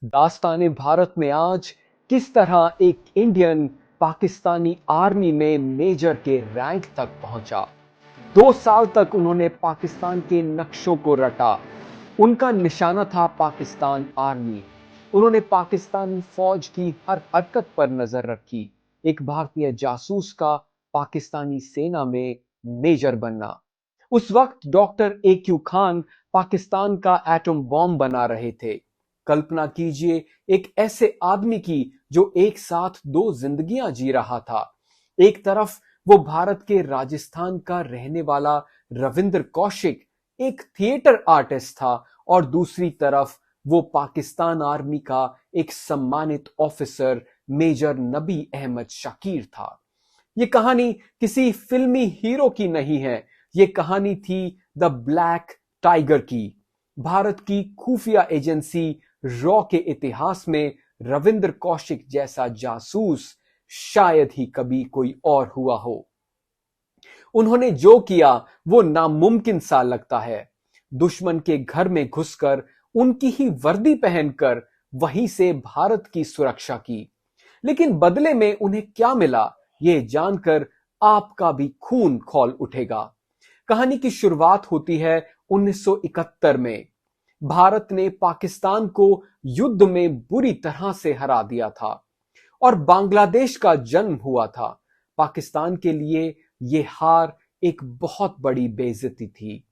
दास्ताने भारत में आज किस तरह एक इंडियन पाकिस्तानी आर्मी में मेजर के रैंक तक पहुंचा। 2 साल तक उन्होंने पाकिस्तान के नक्शों को रटा। उनका निशाना था पाकिस्तान आर्मी। उन्होंने पाकिस्तानी फौज की हर हरकत पर नजर रखी। एक भारतीय जासूस का पाकिस्तानी सेना में मेजर बनना। उस वक्त डॉक्टर ए.क्यू. खान पाकिस्तान का एटम बॉम्ब बना रहे थे। कल्पना कीजिए एक ऐसे आदमी की जो एक साथ दो जिंदगियां जी रहा था। एक तरफ वो भारत के राजस्थान का रहने वाला रविंद्र कौशिक एक थिएटर आर्टिस्ट था और दूसरी तरफ वो पाकिस्तान आर्मी का एक सम्मानित ऑफिसर मेजर नबी अहमद शाकिर था। ये कहानी किसी फिल्मी हीरो की नहीं है। ये कहानी थी द ब्लैक टाइगर की। भारत की खुफिया एजेंसी रॉ के इतिहास में रविंद्र कौशिक जैसा जासूस शायद ही कभी कोई और हुआ हो। उन्होंने जो किया वो नामुमकिन सा लगता है। दुश्मन के घर में घुसकर उनकी ही वर्दी पहनकर वहीं से भारत की सुरक्षा की। लेकिन बदले में उन्हें क्या मिला, ये जानकर आपका भी खून खौल उठेगा। कहानी की शुरुआत होती है 1971 में। भारत ने पाकिस्तान को युद्ध में बुरी तरह से हरा दिया था और बांग्लादेश का जन्म हुआ था। पाकिस्तान के लिए यह हार एक बहुत बड़ी बेइज्जती थी।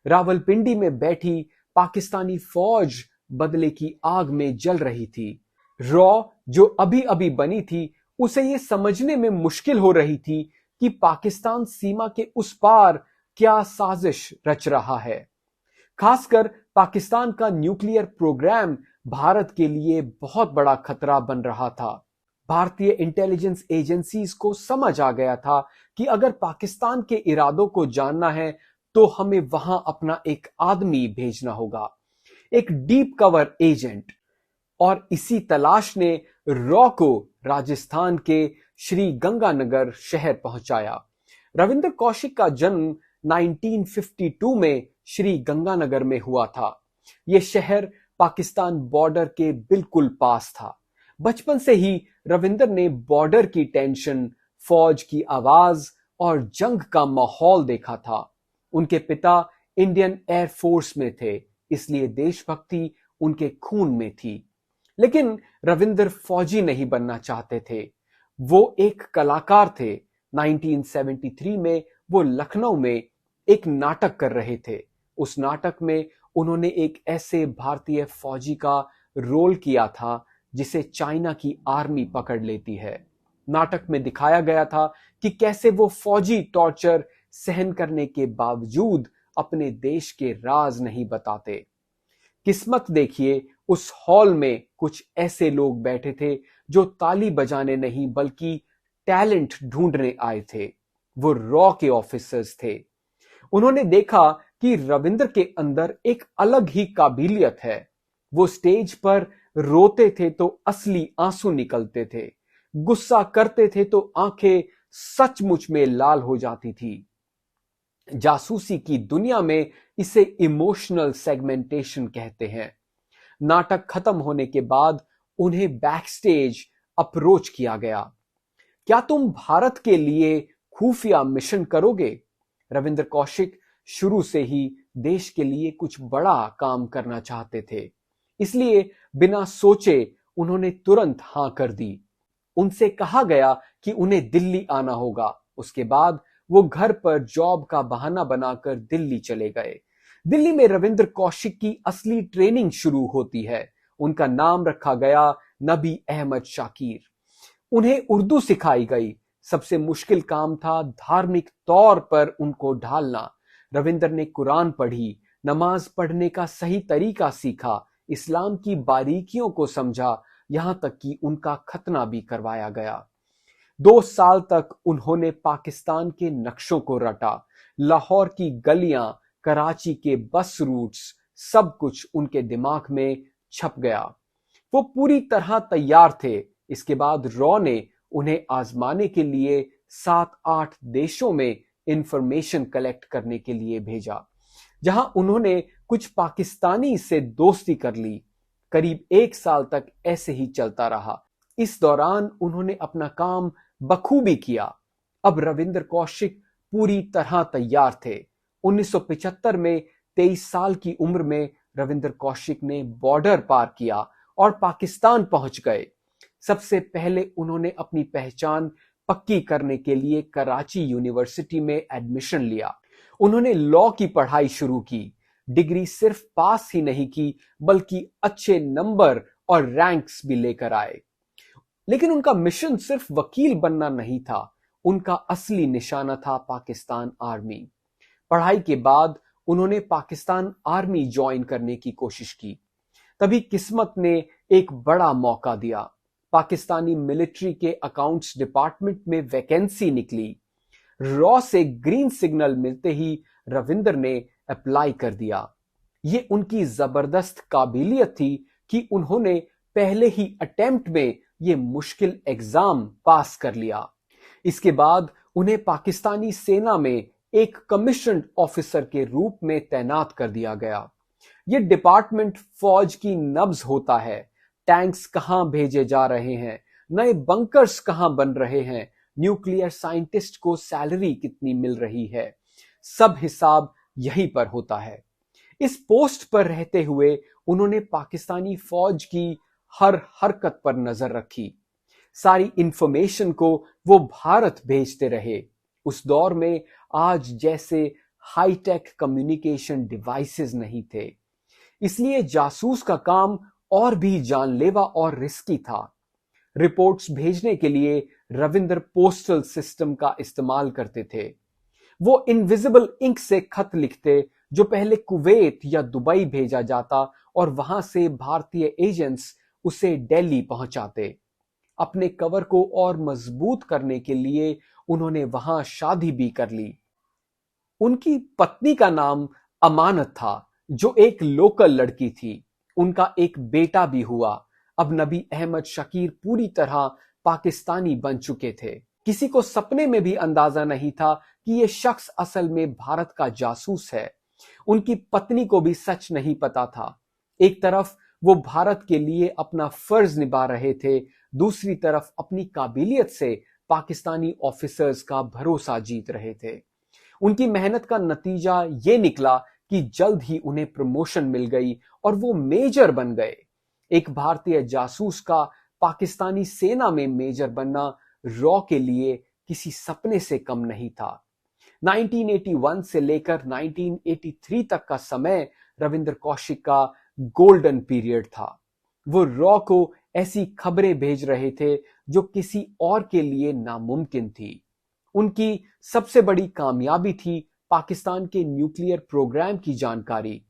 रावलपिंडी में बैठी पाकिस्तानी फौज बदले की आग में जल रही थी। रॉ जो अभी अभी बनी थी, उसे यह समझने में मुश्किल हो रही थी कि पाकिस्तान सीमा के उस पार क्या साजिश रच रहा है। खासकर पाकिस्तान का न्यूक्लियर प्रोग्राम भारत के लिए बहुत बड़ा खतरा बन रहा था। भारतीय इंटेलिजेंस एजेंसीज को समझ आ गया था कि अगर पाकिस्तान के इरादों को जानना है तो हमें वहां अपना एक आदमी भेजना होगा, एक डीप कवर एजेंट। और इसी तलाश ने रॉ को राजस्थान के श्री गंगानगर शहर पहुंचाया। रविंद्र कौशिक का जन्म 1952 में श्री गंगानगर में हुआ था। यह शहर पाकिस्तान बॉर्डर के बिल्कुल पास था। बचपन से ही रविंद्र ने बॉर्डर की टेंशन, फौज की आवाज और जंग का माहौल देखा था। उनके पिता इंडियन एयर फोर्स में थे, इसलिए देशभक्ति उनके खून में थी। लेकिन रविंद्र फौजी नहीं बनना चाहते थे। वो एक कलाकार थे। 1973 में वो लखनऊ में एक नाटक कर रहे थे। उस नाटक में उन्होंने एक ऐसे भारतीय फौजी का रोल किया था जिसे चाइना की आर्मी पकड़ लेती है। नाटक में दिखाया गया था कि कैसे वो फौजी टॉर्चर सहन करने के बावजूद अपने देश के राज नहीं बताते। किस्मत देखिए, उस हॉल में कुछ ऐसे लोग बैठे थे जो ताली बजाने नहीं बल्कि टैलेंट ढूंढने आए थे। वो रॉ के ऑफिसर्स थे। उन्होंने देखा कि रविंद्र के अंदर एक अलग ही काबिलियत है। वो स्टेज पर रोते थे तो असली आंसू निकलते थे, गुस्सा करते थे तो आंखें सचमुच में लाल हो जाती थी। जासूसी की दुनिया में इसे इमोशनल सेगमेंटेशन कहते हैं। नाटक खत्म होने के बाद उन्हें बैक स्टेज अप्रोच किया गया। क्या तुम भारत के लिए खुफिया मिशन करोगे? रविंद्र कौशिक शुरू से ही देश के लिए कुछ बड़ा काम करना चाहते थे, इसलिए बिना सोचे उन्होंने तुरंत हां कर दी। उनसे कहा गया कि उन्हें दिल्ली आना होगा। उसके बाद वो घर पर जॉब का बहाना बनाकर दिल्ली चले गए। दिल्ली में रविंद्र कौशिक की असली ट्रेनिंग शुरू होती है। उनका नाम रखा गया नबी अहमद शाकिर। उन्हें उर्दू सिखाई गई। सबसे मुश्किल काम था धार्मिक तौर पर उनको ढालना। रविंद्र ने कुरान पढ़ी, नमाज पढ़ने का सही तरीका सीखा, इस्लाम की बारीकियों को समझा, यहां तक कि उनका खतना भी करवाया गया। 2 साल तक उन्होंने पाकिस्तान के नक्शों को रटा। लाहौर की गलियां, कराची के बस रूट्स, सब कुछ उनके दिमाग में छप गया। वो पूरी तरह तैयार थे। इसके बाद रॉ ने उन्हें आजमाने के लिए 7-8 देशों में इंफॉर्मेशन कलेक्ट करने के लिए भेजा, जहां उन्होंने कुछ पाकिस्तानी से दोस्ती कर ली। करीब 1 साल तक ऐसे ही चलता रहा। इस दौरान उन्होंने अपना काम बखूबी किया। अब रविंद्र कौशिक पूरी तरह तैयार थे। 1975 में 23 साल की उम्र में रविंद्र कौशिक ने बॉर्डर पार किया और पाकिस्तान पहुंच गए। सबसे पहले उन्होंने अपनी पहचान पक्की करने के लिए कराची यूनिवर्सिटी में एडमिशन लिया। उन्होंने लॉ की पढ़ाई शुरू की। डिग्री सिर्फ पास ही नहीं की, बल्कि अच्छे नंबर और रैंक्स भी लेकर आए। लेकिन उनका मिशन सिर्फ वकील बनना नहीं था, उनका असली निशाना था पाकिस्तान आर्मी। पढ़ाई के बाद उन्होंने पाकिस्तान आर्मी ज्वाइन करने की कोशिश की। तभी किस्मत ने एक बड़ा मौका दिया। पाकिस्तानी मिलिट्री के अकाउंट्स डिपार्टमेंट में वैकेंसी निकली। रॉ से ग्रीन सिग्नल मिलते ही रविंद्र ने अप्लाई कर दिया। ये उनकी जबरदस्त काबिलियत थी कि उन्होंने पहले ही अटेम्प्ट में ये मुश्किल एग्जाम पास कर लिया। इसके बाद उन्हें पाकिस्तानी सेना में एक कमीशन्ड ऑफिसर के रूप में तैनात कर दिया गया। ये डिपार्टमेंट फौज की नब्ज होता है। टैंक्स कहां भेजे जा रहे हैं, नए बंकर्स कहां बन रहे हैं, न्यूक्लियर साइंटिस्ट को सैलरी कितनी मिल रही है, सब हिसाब यहीं पर होता है। इस पोस्ट पर रहते हुए उन्होंने पाकिस्तानी फौज की हर हरकत पर नजर रखी। सारी इंफॉर्मेशन को वो भारत भेजते रहे। उस दौर में आज जैसे हाईटेक कम्युनिकेशन डिवाइसेस नहीं थे, इसलिए जासूस का काम और भी जानलेवा और रिस्की था। रिपोर्ट्स भेजने के लिए रविंद्र पोस्टल सिस्टम का इस्तेमाल करते थे। वो इनविजिबल इंक से खत लिखते, जो पहले कुवैत या दुबई भेजा जाता और वहां से भारतीय एजेंट्स उसे दिल्ली पहुंचाते। अपने कवर को और मजबूत करने के लिए उन्होंने वहां शादी भी कर ली। उनकी पत्नी का नाम अमानत था, जो एक लोकल लड़की थी। उनका एक बेटा भी हुआ। अब नबी अहमद शकीर पूरी तरह पाकिस्तानी बन चुके थे। किसी को सपने में भी अंदाजा नहीं था कि यह शख्स असल में भारत का जासूस है। उनकी पत्नी को भी सच नहीं पता था। एक तरफ वो भारत के लिए अपना फर्ज निभा रहे थे, दूसरी तरफ अपनी काबिलियत से पाकिस्तानी ऑफिसर्स का भरोसा जीत रहे थे। उनकी मेहनत का नतीजा ये निकला कि जल्द ही उन्हें प्रमोशन मिल गई और वो मेजर बन गए। एक भारतीय जासूस का पाकिस्तानी सेना में मेजर बनना रॉ के लिए किसी सपने से कम नहीं था। 1981 से लेकर 1983 तक का समय रविंद्र कौशिक का गोल्डन पीरियड था। वो रॉ को ऐसी खबरें भेज रहे थे जो किसी और के लिए नामुमकिन थी। उनकी सबसे बड़ी कामयाबी थी पाकिस्तान के न्यूक्लियर प्रोग्राम की जानकारी।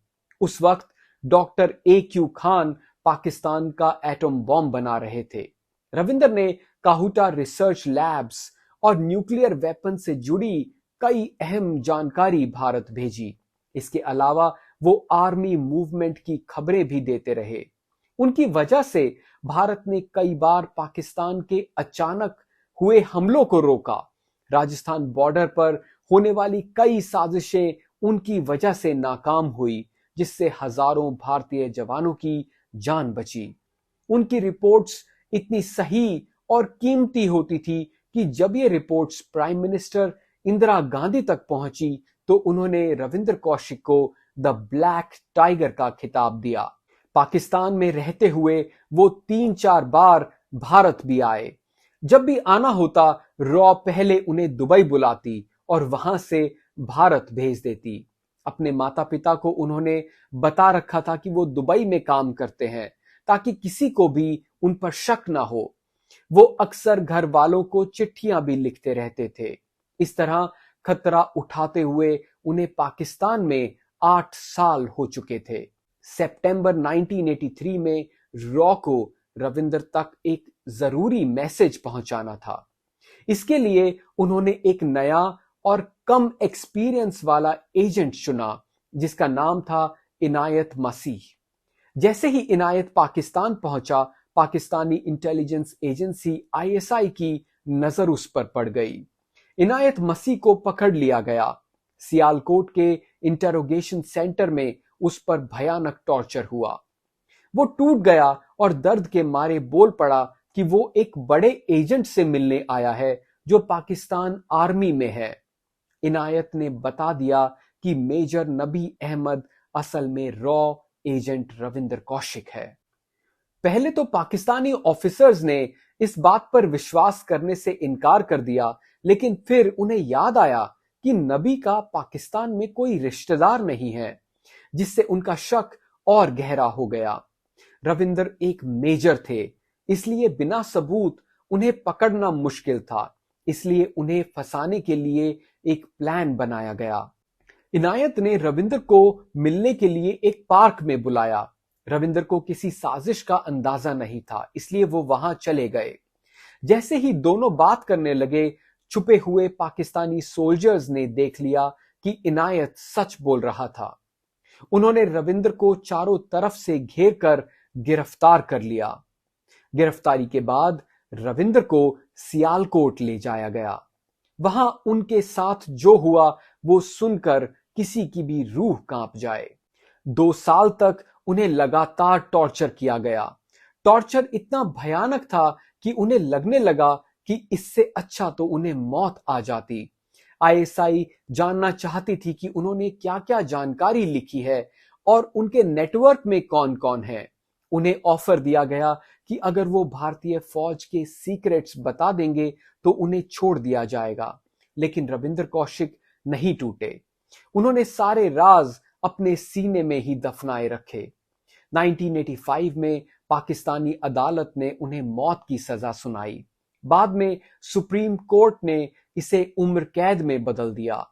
उस वक्त डॉक्टर AQ खान पाकिस्तान का एटम बॉम्ब बना रहे थे। रविंद्र ने काहुटा रिसर्च लैब्स और न्यूक्लियर वेपन से जुड़ी कई अहम जानकारी भारत भेजी। इसके अलावा वो आर्मी मूवमेंट की खबरें भी देते रहे। उनकी वजह से भारत ने कई बार पाकिस्तान के अचानक हुए हमलों को रोका। राजस्थान बॉर्डर पर होने वाली कई साजिशें उनकी वजह से नाकाम हुई, जिससे हजारों भारतीय जवानों की जान बची। उनकी रिपोर्ट्स इतनी सही और कीमती होती थी कि जब ये reports prime minister Indira Gandhi तक पहुंची तो उन्होंने रविंद्र कौशिक को द ब्लैक टाइगर का खिताब दिया। पाकिस्तान में रहते हुए वो 3-4 बार भारत भी आए। जब भी आना होता, रॉ पहले उन्हें दुबई बुलाती और वहां से भारत भेज देती। अपने माता पिता को उन्होंने बता रखा था कि वो दुबई में काम करते हैं, ताकि किसी को भी उन पर शक ना हो। वो अक्सर घर वालों को चिट्ठियां भी लिखते रहते थे। इस तरह खतरा उठाते हुए उन्हें पाकिस्तान में 8 साल हो चुके थे। सितंबर 1983 में रॉ को रविंद्र तक एक जरूरी मैसेज पहुंचाना था। इसके लिए उन्होंने एक नया और कम एक्सपीरियंस वाला एजेंट चुना, जिसका नाम था इनायत मसीह। जैसे ही इनायत पाकिस्तान पहुंचा, पाकिस्तानी इंटेलिजेंस एजेंसी ISI की नजर उस पर पड़ गई। इनायत मसीह को पकड़ लिया गया। सियालकोट के इंटरोगेशन सेंटर में उस पर भयानक टॉर्चर हुआ। वो टूट गया और दर्द के मारे बोल पड़ा कि वो एक बड़े एजेंट से मिलने आया है जो पाकिस्तान आर्मी में है। इनायत ने बता दिया कि मेजर नबी अहमद असल में रॉ एजेंट रविंदर कौशिक है। पहले तो पाकिस्तानी ऑफिसर्स ने इस बात पर विश्वास करने से इनकार कर दिया, लेकिन फिर उन्हें याद आया कि नबी का पाकिस्तान में कोई रिश्तेदार नहीं है, जिससे उनका शक और गहरा हो गया। रविंदर एक मेजर थे, इसलिए बिना सबूत उन्हें पकड़ना मुश्किल था। इसलिए उन्हें फंसाने के लिए एक प्लान बनाया गया। इनायत ने रविंदर को मिलने के लिए एक पार्क में बुलाया। रविंदर को किसी साजिश का अंदाजा नहीं था, इसलिए वो वहां चले गए। जैसे ही दोनों बात करने लगे, छुपे हुए पाकिस्तानी सोल्जर्स ने देख लिया कि इनायत सच बोल रहा था। उन्होंने रविंदर को चारों तरफ से घेर कर गिरफ्तार कर लिया। गिरफ्तारी के बाद रविंदर को सियालकोट ले जाया गया। वहां उनके साथ जो हुआ वो सुनकर किसी की भी रूह कांप जाए। 2 साल तक उन्हें लगातार टॉर्चर किया गया। टॉर्चर इतना भयानक था कि उन्हें लगने लगा कि इससे अच्छा तो उन्हें मौत आ जाती। आईएसआई जानना चाहती थी कि उन्होंने क्या-क्या जानकारी लिखी है और उनके नेटवर्क में कौन-कौन है। उन्हें ऑफर दिया गया कि अगर वो भारतीय फौज के सीक्रेट्स बता देंगे तो उन्हें छोड़ दिया जाएगा, लेकिन रविंदर कौशिक नहीं टूटे। उन्होंने सारे राज अपने सीने में ही दफनाए रखे। 1985 में पाकिस्तानी अदालत ने उन्हें मौत की सजा सुनाई। बाद में सुप्रीम कोर्ट ने इसे उम्र कैद में बदल दिया।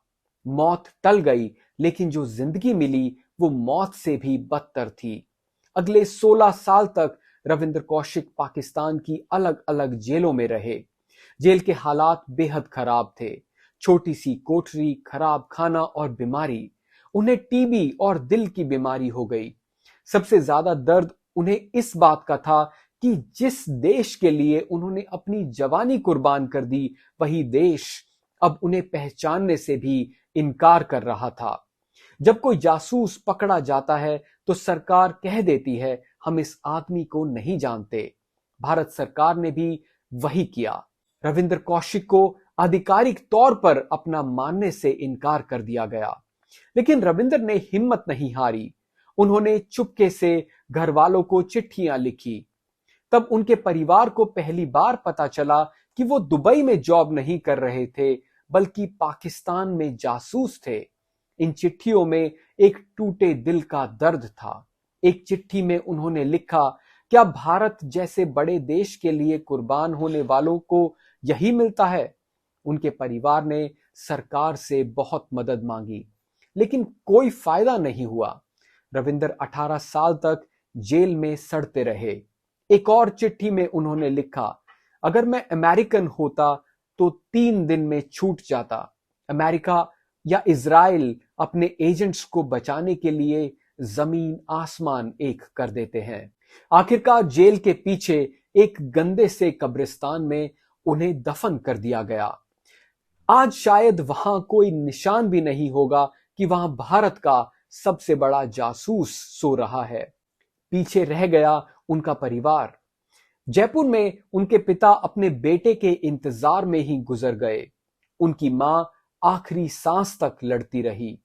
मौत टल गई, लेकिन जो जिंदगी मिली वो मौत से भी बदतर थी। अगले 16 साल तक रविंदर कौशिक पाकिस्तान की अलग अलग जेलों में रहे। जेल के हालात बेहद खराब थे। छोटी सी कोठरी, खराब खाना और बीमारी। उन्हें टीबी और दिल की बीमारी हो गई। सबसे ज्यादा दर्द उन्हें इस बात का था कि जिस देश के लिए उन्होंने अपनी जवानी कुर्बान कर दी, वही देश अब उन्हें पहचानने से भी इनकार कर रहा था। जब कोई जासूस पकड़ा जाता है तो सरकार कह देती है, हम इस आदमी को नहीं जानते। भारत सरकार ने भी वही किया। रविंदर कौशिक को आधिकारिक तौर पर अपना मानने से इनकार कर दिया गया, लेकिन रविंदर ने हिम्मत नहीं हारी। उन्होंने चुपके से घर वालों को चिट्ठियां लिखी। तब उनके परिवार को पहली बार पता चला कि वो दुबई में जॉब नहीं कर रहे थे, बल्कि पाकिस्तान में जासूस थे। इन चिट्ठियों में एक टूटे दिल का दर्द था। एक चिट्ठी में उन्होंने लिखा, क्या भारत जैसे बड़े देश के लिए कुर्बान होने वालों को यही मिलता है? उनके परिवार ने सरकार से बहुत मदद मांगी, लेकिन कोई फायदा नहीं हुआ। रविंदर 18 साल तक जेल में सड़ते रहे। एक और चिट्ठी में उन्होंने लिखा, अगर मैं अमेरिकन होता तो 3 दिन में छूट जाता। अमेरिका या इजराइल अपने एजेंट्स को बचाने के लिए जमीन आसमान एक कर देते हैं। आखिरकार जेल के पीछे एक गंदे से कब्रिस्तान में उन्हें दफन कर दिया गया। आज शायद वहां कोई निशान भी नहीं होगा कि वहां भारत का सबसे बड़ा जासूस सो रहा है। पीछे रह गया उनका परिवार। जयपुर में उनके पिता अपने बेटे के इंतजार में ही गुजर गए। उनकी मां आखिरी सांस तक लड़ती रही।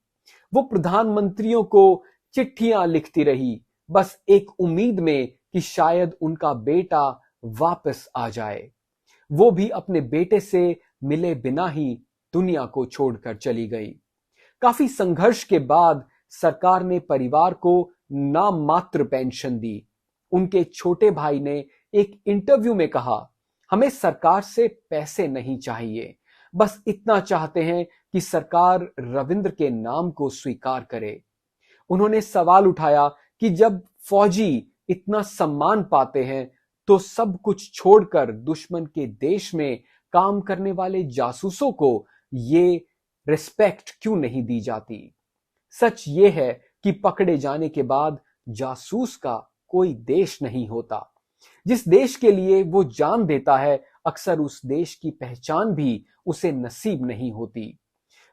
वो प्रधानमंत्रियों को चिट्ठियां लिखती रही, बस एक उम्मीद में कि शायद उनका बेटा वापस आ जाए। वो भी अपने बेटे से मिले बिना ही दुनिया को छोड़कर चली गई। काफी संघर्ष के बाद सरकार ने परिवार को नाम मात्र पेंशन दी। उनके छोटे भाई ने एक इंटरव्यू में कहा, हमें सरकार से पैसे नहीं चाहिए, बस इतना चाहते हैं कि सरकार रविंद्र के नाम को स्वीकार करे। उन्होंने सवाल उठाया कि जब फौजी इतना सम्मान पाते हैं तो सब कुछ छोड़कर दुश्मन के देश में काम करने वाले जासूसों को ये रिस्पेक्ट क्यों नहीं दी जाती। सच ये है कि पकड़े जाने के बाद जासूस का कोई देश नहीं होता। जिस देश के लिए वो जान देता है, अक्सर उस देश की पहचान भी उसे नसीब नहीं होती।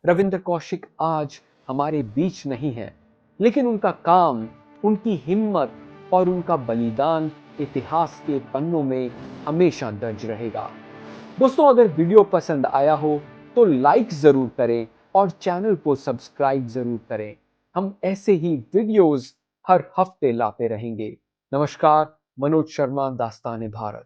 रविंद्र कौशिक आज हमारे बीच नहीं है, लेकिन उनका काम, उनकी हिम्मत और उनका बलिदान इतिहास के पन्नों में हमेशा दर्ज रहेगा। दोस्तों, अगर वीडियो पसंद आया हो तो लाइक जरूर करें और चैनल को सब्सक्राइब जरूर करें। हम ऐसे ही वीडियोस हर हफ्ते लाते रहेंगे। नमस्कार, मनोज शर्मा, दास्तान-ए-भारत।